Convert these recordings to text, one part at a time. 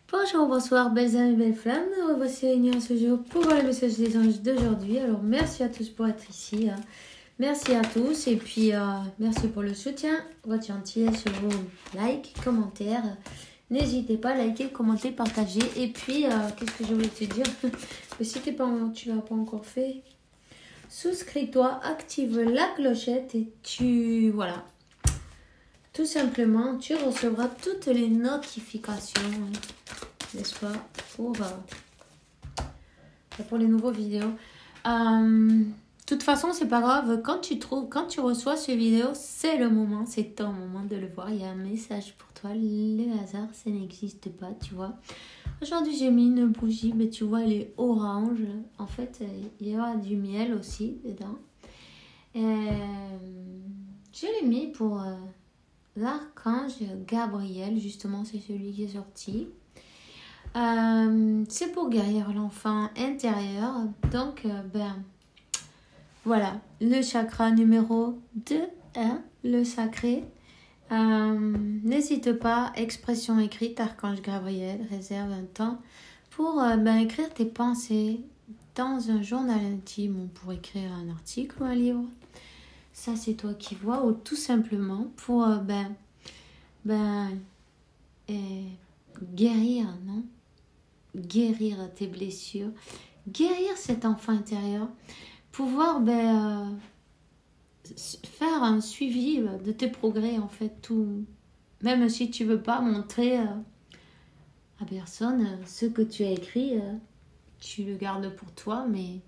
Bonjour, bonsoir, belles âmes et belles flammes. Nous revoici réunis ce jour pour voir le message des anges d'aujourd'hui. Alors, merci à tous pour être ici. Merci à tous et puis merci pour le soutien, votre gentillesse, vos likes, commentaires. N'hésitez pas à liker, commenter, partager. Et puis, qu'est-ce que je voulais te dire? Si tu l'as pas encore fait, souscris-toi, active la clochette et voilà. Tout simplement, tu recevras toutes les notifications, n'est-ce pas, pour les nouveaux vidéos. De toute façon, c'est pas grave. Quand tu reçois ces vidéos, c'est le moment, c'est ton moment de le voir. Il y a un message pour toi. Le hasard, ça n'existe pas, tu vois. Aujourd'hui, j'ai mis une bougie, mais tu vois, elle est orange. En fait, il y aura du miel aussi dedans. Je l'ai mis pour l'archange Gabriel, justement, c'est celui qui est sorti. C'est pour guérir l'enfant intérieur. Donc, voilà, le chakra numéro 2, le sacré. N'hésite pas, expression écrite, archange Gabriel, réserve un temps pour écrire tes pensées dans un journal intime ou pour écrire un article ou un livre. Ça, c'est toi qui vois, ou tout simplement pour guérir, non? Guérir tes blessures, guérir cet enfant intérieur, pouvoir faire un suivi de tes progrès, en fait, tout. Même si tu veux pas montrer à personne ce que tu as écrit, tu le gardes pour toi, mais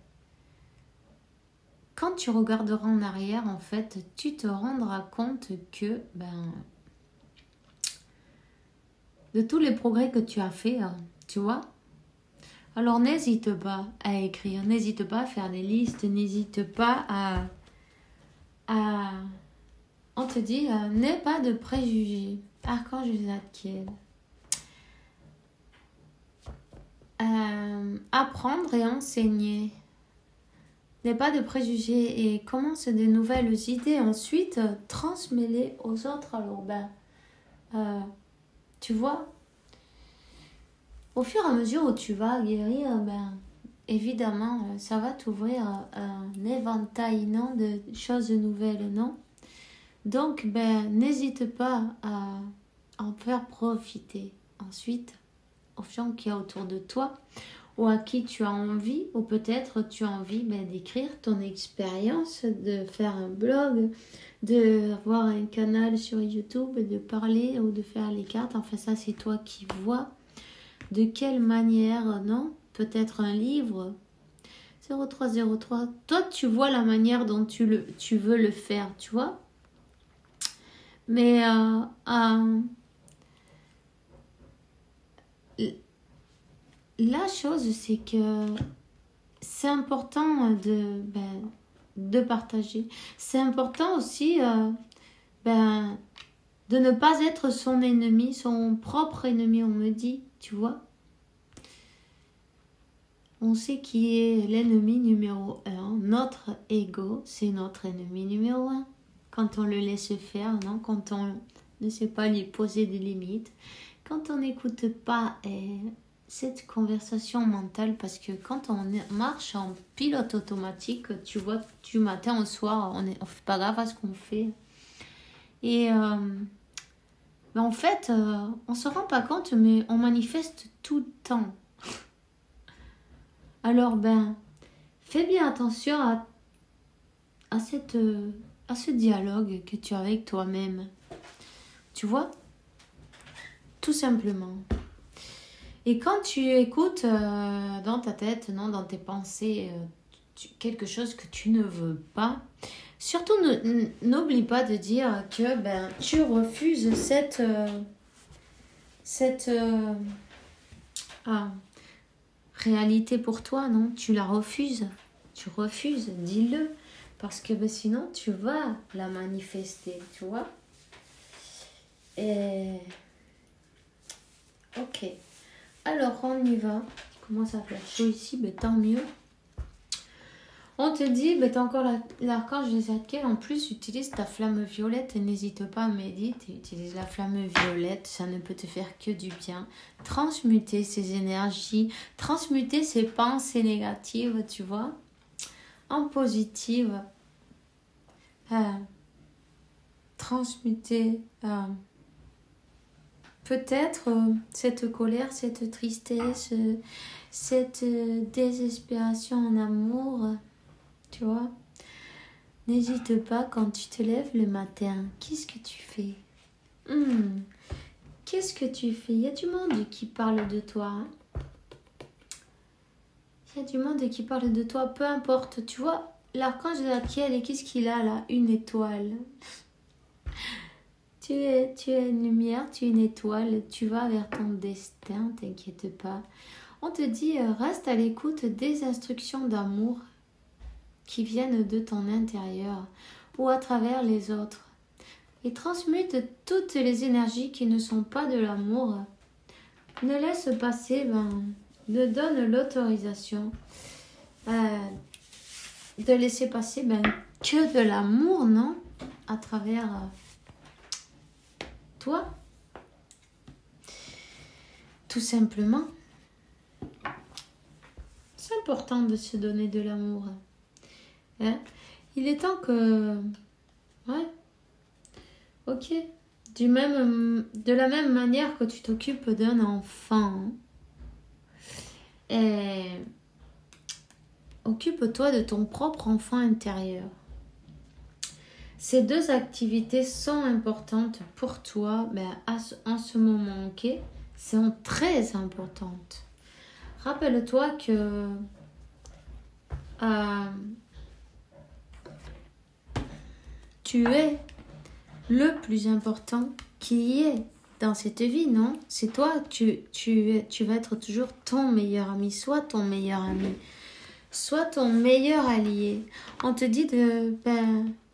quand tu regarderas en arrière, en fait, tu te rendras compte que de tous les progrès que tu as fait, tu vois. Alors n'hésite pas à écrire, n'hésite pas à faire des listes, n'hésite pas on te dit, n'aie pas de préjugés. Archange Zadkiel. Apprendre et enseigner. N'aie pas de préjugés et commence des nouvelles idées. Ensuite, transmets-les aux autres. Alors, tu vois, au fur et à mesure où tu vas guérir, évidemment, ça va t'ouvrir un éventail, non, de choses nouvelles, non? Donc, n'hésite pas à en faire profiter. Ensuite, aux gens qui y a autour de toi, ou à qui tu as envie, ou peut-être tu as envie d'écrire ton expérience, de faire un blog, de avoir un canal sur YouTube, de parler ou de faire les cartes. Enfin, ça, c'est toi qui vois. De quelle manière, non? Peut-être un livre. 0303. Toi, tu vois la manière dont tu veux le faire, tu vois? Mais la chose, c'est que c'est important de partager. C'est important aussi de ne pas être son ennemi, son propre ennemi, on me dit, tu vois. On sait qui est l'ennemi numéro 1. Notre ego, c'est notre ennemi numéro 1. Quand on le laisse faire, non? Quand on ne sait pas lui poser des limites. Quand on n'écoute pas cette conversation mentale, parce que quand on marche en pilote automatique, tu vois, du matin au soir, on fait pas grave à ce qu'on fait. Et en fait, on se rend pas compte, mais on manifeste tout le temps. Alors, fais bien attention à ce dialogue que tu as avec toi-même. Tu vois? Tout simplement. Et quand tu écoutes dans ta tête, non, dans tes pensées, quelque chose que tu ne veux pas, surtout n'oublie pas de dire que tu refuses cette réalité pour toi, non? Tu la refuses. Tu refuses, dis-le. Parce que sinon, tu vas la manifester, tu vois? Ok. Alors, on y va. Comment ça fait chaud ici? Tant mieux. On te dit, bah, t'as encore l'archange Zadkiel, en plus, utilise ta flamme violette et n'hésite pas à méditer. Utilise la flamme violette, ça ne peut te faire que du bien. Transmuter ces énergies, transmuter ces pensées négatives, tu vois, en positives. Transmuter peut-être cette colère, cette tristesse, cette désespération en amour. Tu vois, n'hésite pas quand tu te lèves le matin. Qu'est-ce que tu fais? Qu'est-ce que tu fais? Il y a du monde qui parle de toi. Hein. Il y a du monde qui parle de toi, peu importe. Tu vois, l'archange Zadkiel, et qu'est-ce qu'il a là? Une étoile. Tu es une lumière, tu es une étoile. Tu vas vers ton destin, t'inquiète pas. On te dit, reste à l'écoute des instructions d'amour qui viennent de ton intérieur ou à travers les autres. Et transmute toutes les énergies qui ne sont pas de l'amour. Ne laisse passer, ne donne l'autorisation de laisser passer que de l'amour, non? À travers toi. Tout simplement. C'est important de se donner de l'amour. Hein? Il est temps que... Ouais. Ok. De la même manière que tu t'occupes d'un enfant. Et occupe-toi de ton propre enfant intérieur. Ces deux activités sont importantes pour toi en ce moment, ok? Sont très importantes. Rappelle-toi que... tu es le plus important qui est dans cette vie, non? C'est toi, tu vas être toujours ton meilleur ami, soit ton meilleur ami, soit ton meilleur allié. On te dit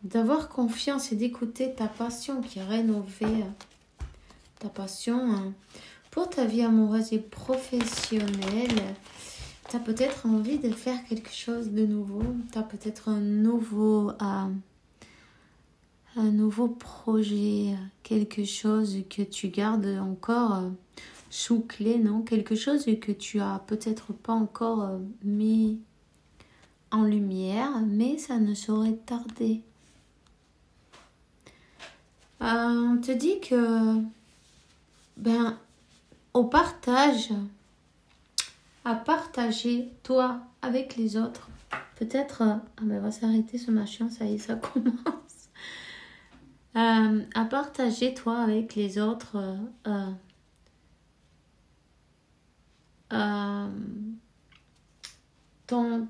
d'avoir confiance et d'écouter ta passion qui est rénovée, ta passion pour ta vie amoureuse et professionnelle. Tu as peut-être envie de faire quelque chose de nouveau, tu as peut-être un nouveau projet, quelque chose que tu gardes encore sous clé, non? Quelque chose que tu as peut-être pas encore mis en lumière, mais ça ne saurait tarder. On te dit que au partage, à partager toi avec les autres, peut-être va s'arrêter ce machin, ça y est, ça commence. À partager toi avec les autres ton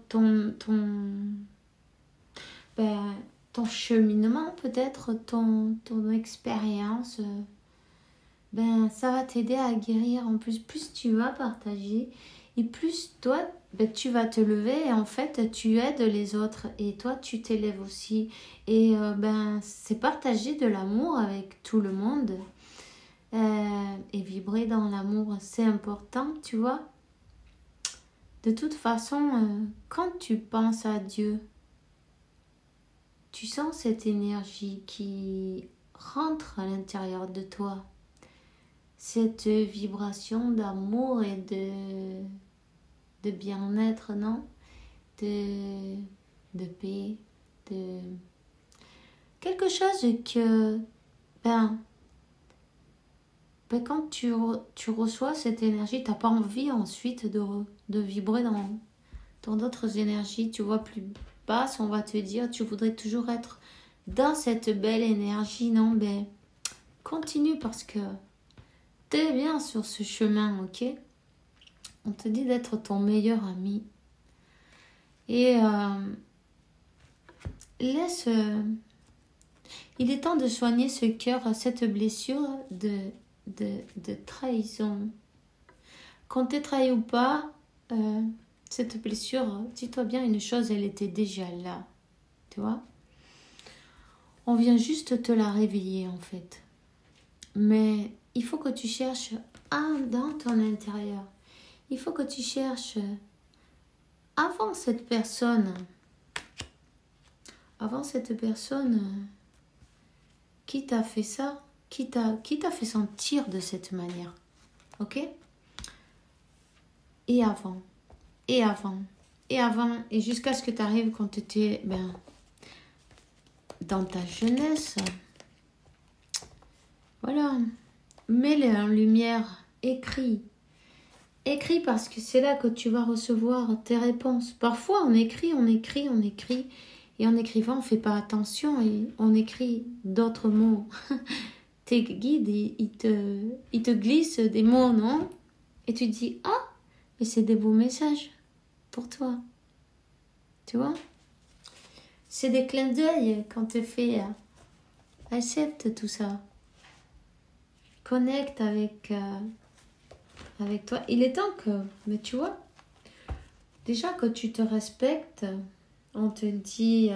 cheminement, peut-être ton expérience, ça va t'aider à guérir. En plus tu vas partager et plus toi tu vas te lever et en fait tu aides les autres et toi tu t'élèves aussi et c'est partager de l'amour avec tout le monde et vibrer dans l'amour, c'est important, tu vois. De toute façon, quand tu penses à Dieu, tu sens cette énergie qui rentre à l'intérieur de toi, cette vibration d'amour et de bien-être, non? De paix, de quelque chose que quand tu reçois cette énergie, tu n'as pas envie ensuite de vibrer dans d'autres énergies, tu vois, plus basse, on va te dire, tu voudrais toujours être dans cette belle énergie, non? Continue parce que tu es bien sur ce chemin, ok? On te dit d'être ton meilleur ami. Et laisse... il est temps de soigner ce cœur, cette blessure de trahison. Quand t'es trahi ou pas, cette blessure, dis-toi bien une chose, elle était déjà là. Tu vois? On vient juste te la réveiller en fait. Mais il faut que tu cherches dans ton intérieur. Il faut que tu cherches avant cette personne avant cette personne qui t'a fait ça, qui t'a fait sentir de cette manière. Ok? Et avant, et avant, et avant, et jusqu'à ce que tu arrives quand tu étais dans ta jeunesse. Voilà. Mets-les en lumière, écris. Écris parce que c'est là que tu vas recevoir tes réponses. Parfois, on écrit, et en écrivant, on ne fait pas attention et on écrit d'autres mots. Tes guides, ils te glissent des mots, non? Et tu te dis, ah, mais c'est des beaux messages pour toi. Tu vois? C'est des clins d'œil quand tu fais. Accepte tout ça. Connecte avec toi. Il est temps que... Mais tu vois, déjà que tu te respectes, on te dit...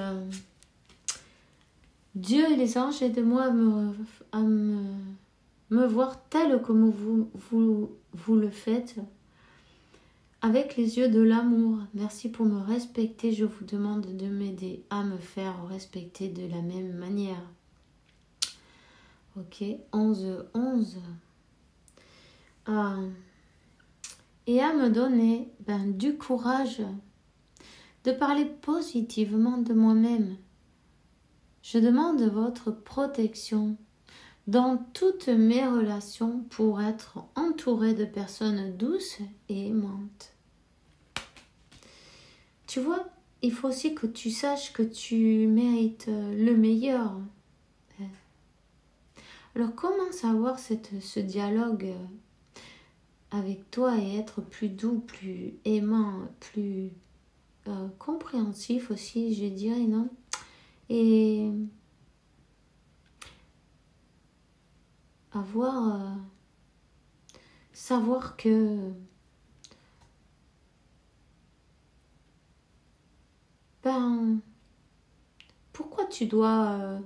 Dieu et les anges, aidez-moi à me voir tel comme vous le faites, avec les yeux de l'amour. Merci pour me respecter. Je vous demande de m'aider à me faire respecter de la même manière. Ok, 11. Et à me donner du courage de parler positivement de moi-même. Je demande votre protection dans toutes mes relations pour être entourée de personnes douces et aimantes. Tu vois, il faut aussi que tu saches que tu mérites le meilleur. Alors comment savoir ce dialogue avec toi et être plus doux, plus aimant, plus compréhensif aussi, je dirais, non? Et savoir que pourquoi tu dois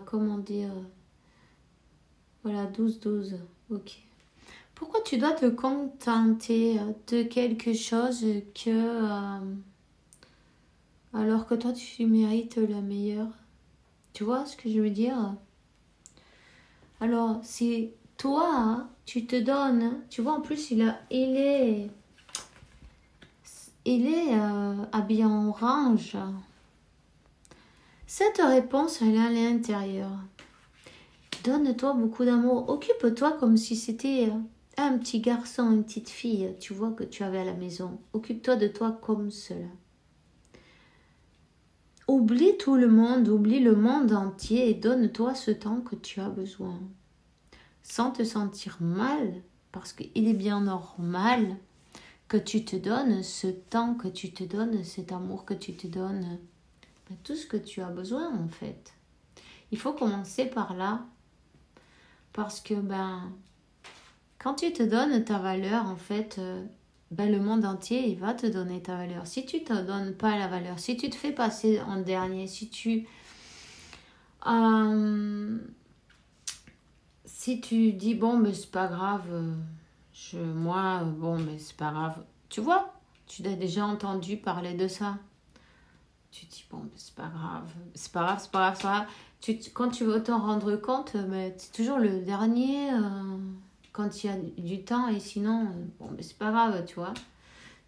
comment dire, voilà, 12, ok. Pourquoi tu dois te contenter de quelque chose alors que toi tu mérites le meilleur? Tu vois ce que je veux dire? Alors, c'est toi, tu te donnes. Tu vois, en plus, il est habillé en orange. Cette réponse, elle est à l'intérieur. Donne-toi beaucoup d'amour. Occupe-toi comme si c'était un petit garçon, une petite fille, tu vois, que tu avais à la maison. Occupe-toi de toi comme cela. Oublie tout le monde, oublie le monde entier et donne-toi ce temps que tu as besoin. Sans te sentir mal, parce qu'il est bien normal que tu te donnes ce temps que tu te donnes, cet amour que tu te donnes, tout ce que tu as besoin en fait. Il faut commencer par là, parce que quand tu te donnes ta valeur, en fait, le monde entier, il va te donner ta valeur. Si tu ne te donnes pas la valeur, si tu te fais passer en dernier, si tu dis, bon, mais c'est pas grave, mais c'est pas grave. Tu vois, tu as déjà entendu parler de ça. Tu dis, bon, mais c'est pas grave, c'est pas grave, c'est pas grave, c'est pas grave. Quand tu veux t'en rendre compte, c'est toujours le dernier... quand il y a du temps et sinon, mais c'est pas grave, tu vois.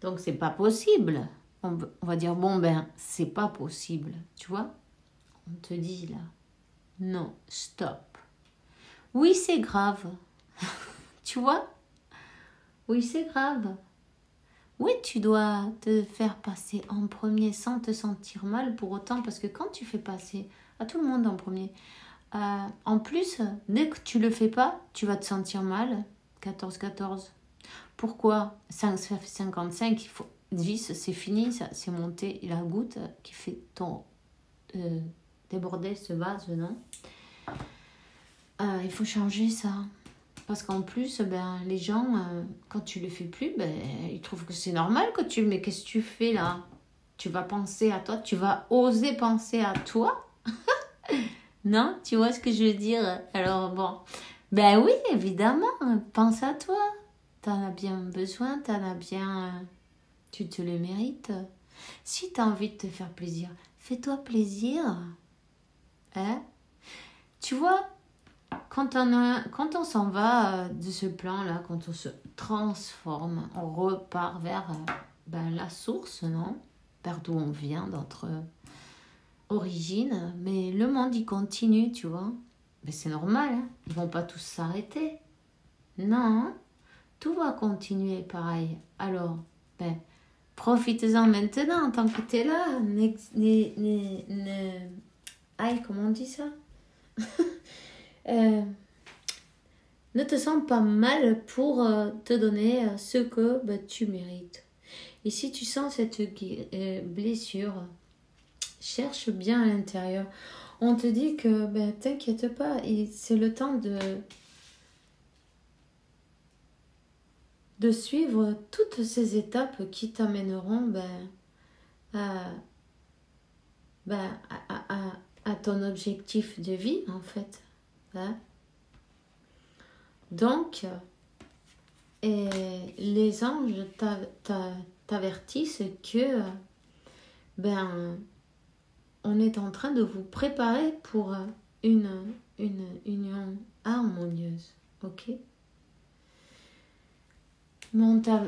Donc, c'est pas possible. On va dire, c'est pas possible, tu vois. On te dit là, non, stop. Oui, c'est grave. Tu vois? Oui, c'est grave. Oui, tu dois te faire passer en premier sans te sentir mal pour autant, parce que quand tu fais passer à tout le monde en premier... en plus, dès que tu le fais pas, tu vas te sentir mal. 14. Pourquoi? 5, ça fait 55. Il faut 10, c'est fini, ça, c'est monté. La goutte qui fait déborder ce vase, non? Il faut changer ça. Parce qu'en plus, les gens, quand tu le fais plus, ils trouvent que c'est normal que mais qu'est-ce que tu fais là? Tu vas penser à toi, tu vas oser penser à toi? Non, tu vois ce que je veux dire? Alors bon, oui, évidemment, pense à toi. T'en as bien besoin, tu te le mérites. Si tu as envie de te faire plaisir, fais-toi plaisir. Hein? Tu vois, quand on s'en va de ce plan-là, quand on se transforme, on repart vers la source, non? Vers d'où on vient, notre origine. Mais le monde, il continue, tu vois. Mais c'est normal, hein? Ils vont pas tous s'arrêter. Non, tout va continuer pareil. Alors, profite-en maintenant, tant que tu es là. Aïe, comment on dit ça? Ne te sens pas mal pour te donner ce que tu mérites. Et si tu sens cette blessure, cherche bien à l'intérieur. On te dit que t'inquiète pas, c'est le temps de suivre toutes ces étapes qui t'amèneront à ton objectif de vie en fait. Hein? Donc, les anges t'avertissent que on est en train de vous préparer pour une union harmonieuse. Ok? Mais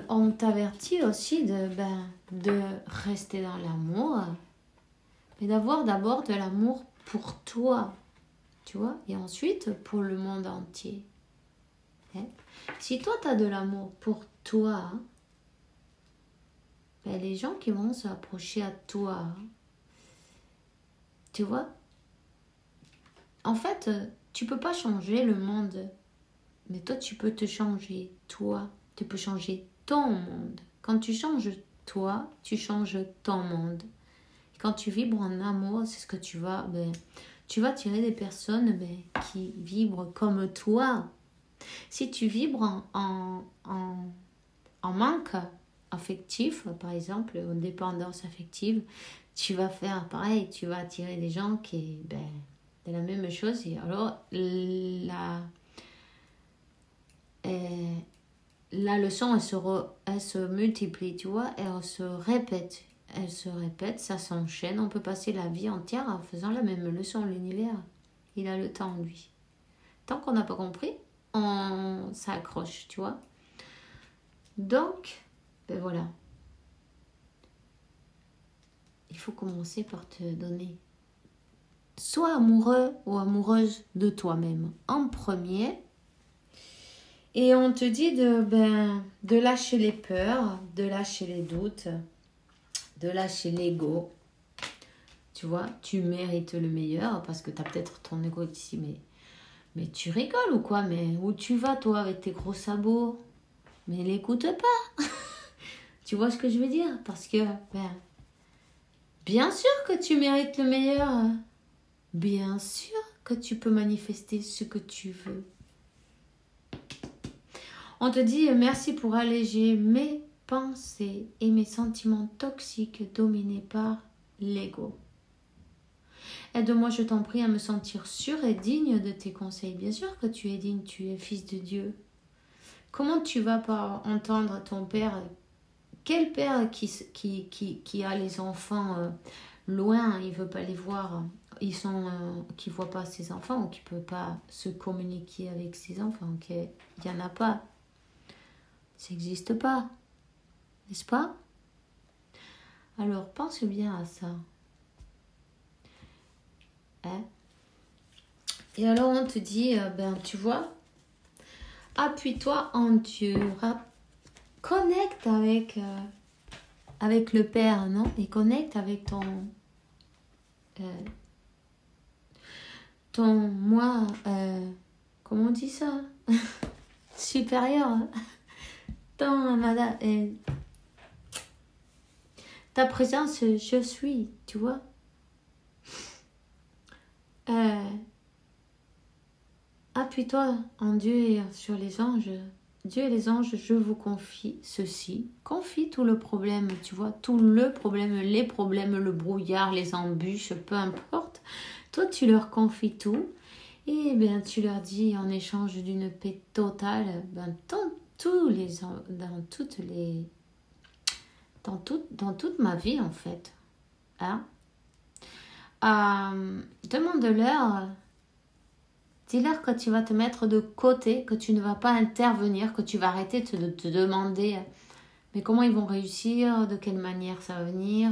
on t'avertit aussi de rester dans l'amour, mais d'avoir d'abord de l'amour pour toi, tu vois, et ensuite pour le monde entier. Hein? Si toi, tu as de l'amour pour toi, les gens qui vont s'approcher à toi, tu vois, en fait, tu peux pas changer le monde, mais toi, tu peux te changer, toi. Tu peux changer ton monde. Quand tu changes toi, tu changes ton monde. Et quand tu vibres en amour, c'est ce que tu vas attirer des personnes qui vibrent comme toi. Si tu vibres en manque affectif, par exemple, en dépendance affective, tu vas faire pareil, tu vas attirer des gens qui de la même chose. Et alors, la leçon, elle se multiplie, tu vois, elle se répète, ça s'enchaîne. On peut passer la vie entière en faisant la même leçon. L'univers, il a le temps, lui. Tant qu'on n'a pas compris, on s'accroche, tu vois. Donc, voilà. Il faut commencer par te donner. Sois amoureux ou amoureuse de toi-même en premier. Et on te dit de lâcher les peurs, de lâcher les doutes, de lâcher l'ego. Tu vois, tu mérites le meilleur parce que tu as peut-être ton ego ici, mais tu rigoles ou quoi? Mais où tu vas, toi, avec tes gros sabots? Mais l'écoute pas. Tu vois ce que je veux dire? Parce que, bien sûr que tu mérites le meilleur. Bien sûr que tu peux manifester ce que tu veux. On te dit merci pour alléger mes pensées et mes sentiments toxiques dominés par l'ego. Aide-moi, je t'en prie, à me sentir sûre et digne de tes conseils. Bien sûr que tu es digne, tu es fils de Dieu. Comment tu vas pas entendre ton père? Quel père qui a les enfants loin, il veut pas les voir, qui voit pas ses enfants ou qui peut pas se communiquer avec ses enfants? Il y en a pas. Ça n'existe pas, n'est-ce pas? Alors, pense bien à ça. Hein? Et alors, on te dit, tu vois, appuie-toi en Dieu. Connecte avec le Père, non? Et connecte avec ton moi, comment on dit ça? Supérieur. Ta présence, je suis, tu vois. Appuie-toi en Dieu et sur les anges. Dieu et les anges, je vous confie ceci. Confie tout le problème, tu vois, tout le problème, les problèmes, le brouillard, les embûches, peu importe. Toi, tu leur confies tout. Et tu leur dis en échange d'une paix totale, dans toutes dans toute ma vie, en fait. Hein? Demande-leur, dis-leur que tu vas te mettre de côté, que tu ne vas pas intervenir, que tu vas arrêter de te demander mais comment ils vont réussir, de quelle manière ça va venir,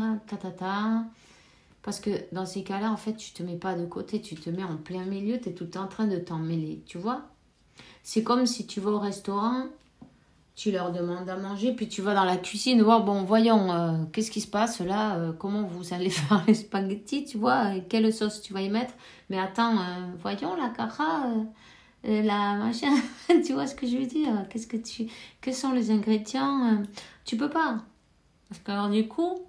Parce que dans ces cas-là, en fait, tu te mets pas de côté, tu te mets en plein milieu, tu es tout le temps en train de t'en mêler, tu vois. C'est comme si tu vas au restaurant, tu leur demandes à manger, puis tu vas dans la cuisine voir, bon, voyons, qu'est-ce qui se passe là, comment vous allez faire les spaghettis, tu vois, quelle sauce tu vas y mettre. Mais attends, voyons la cara, la machin, tu vois ce que je veux dire, quels sont les ingrédients, tu peux pas. Parce que alors du coup,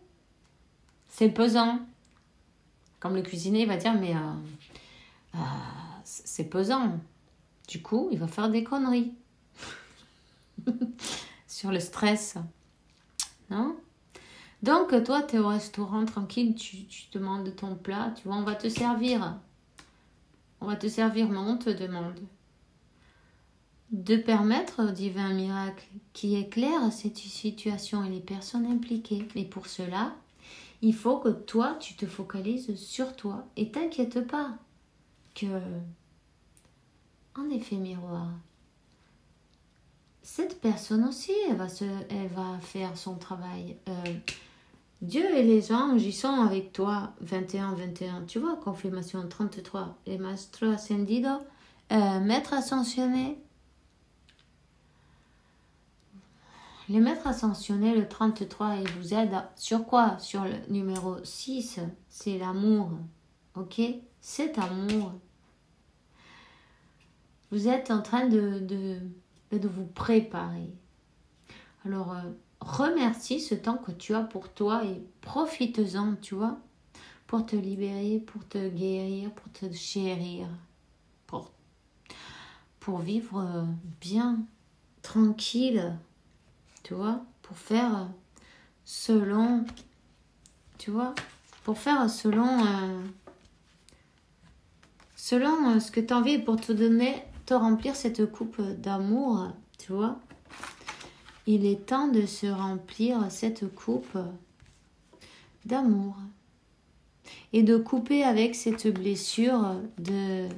c'est pesant. Comme le cuisinier va dire, mais c'est pesant. Du coup, il va faire des conneries. Sur le stress. Non? Donc, toi, tu es au restaurant tranquille, tu demandes ton plat, tu vois, on va te servir. On va te servir, mais on te demande de permettre au divin miracle qui éclaire cette situation et les personnes impliquées. Mais pour cela, il faut que toi, tu te focalises sur toi et t'inquiète pas que, en effet miroir, cette personne aussi, elle va faire son travail. Dieu et les anges, ils sont avec toi. 21, 21, tu vois, confirmation 33. Les maestros ascendidos, maîtres ascensionnés. Les maîtres ascensionnés, le 33, ils vous aident sur quoi? Sur le numéro 6, c'est l'amour. Ok? Cet amour. Vous êtes en train de vous préparer. Alors, remercie ce temps que tu as pour toi et profite-en, tu vois, pour te libérer, pour te guérir, pour te chérir, pour vivre bien, tranquille, tu vois, pour faire selon, tu vois, pour faire selon ce que tu as envie, pour te remplir cette coupe d'amour, tu vois. Il est temps de se remplir cette coupe d'amour et de couper avec cette blessure de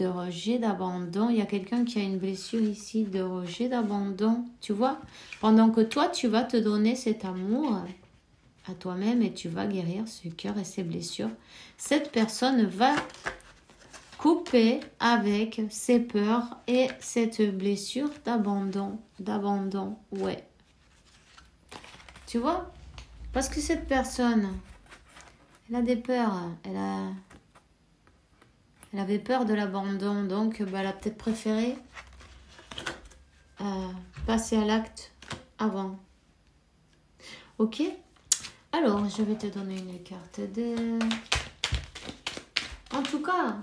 rejet, d'abandon. Il y a quelqu'un qui a une blessure ici de rejet, d'abandon, tu vois. Pendant que toi, tu vas te donner cet amour à toi-même et tu vas guérir ce cœur et ces blessures. Cette personne va couper avec ses peurs et cette blessure d'abandon, ouais. Tu vois? Parce que cette personne, elle a des peurs, elle avait peur de l'abandon, donc elle a peut-être préféré passer à l'acte avant. Ok? Alors, je vais te donner une carte de... En tout cas,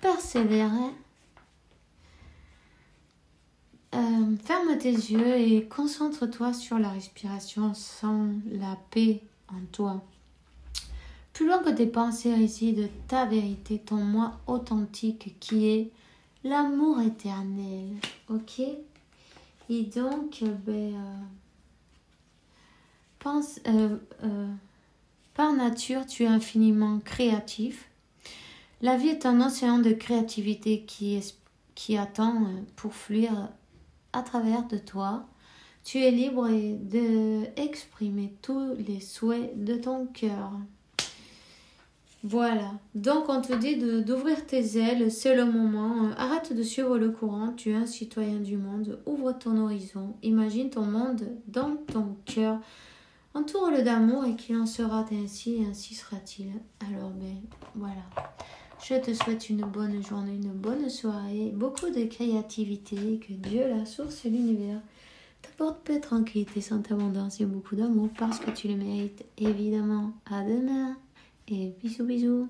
persévérer. Ferme tes yeux et concentre-toi sur la respiration, sens la paix en toi. Plus loin que tes pensées résident ta vérité, ton moi authentique qui est l'amour éternel. Ok? Et donc, par nature, tu es infiniment créatif. La vie est un océan de créativité qui attend pour fluir à travers de toi. Tu es libre d'exprimer tous les souhaits de ton cœur. Voilà. Donc, on te dit d'ouvrir tes ailes. C'est le moment. Arrête de suivre le courant. Tu es un citoyen du monde. Ouvre ton horizon. Imagine ton monde dans ton cœur. Entoure-le d'amour et qu'il en sera ainsi, et ainsi sera-t-il. Alors, voilà. Je te souhaite une bonne journée, une bonne soirée, beaucoup de créativité, que Dieu, la source et l'univers, t'apporte paix, tranquillité, santé, abondance et beaucoup d'amour parce que tu le mérites, évidemment. À demain et bisous bisous.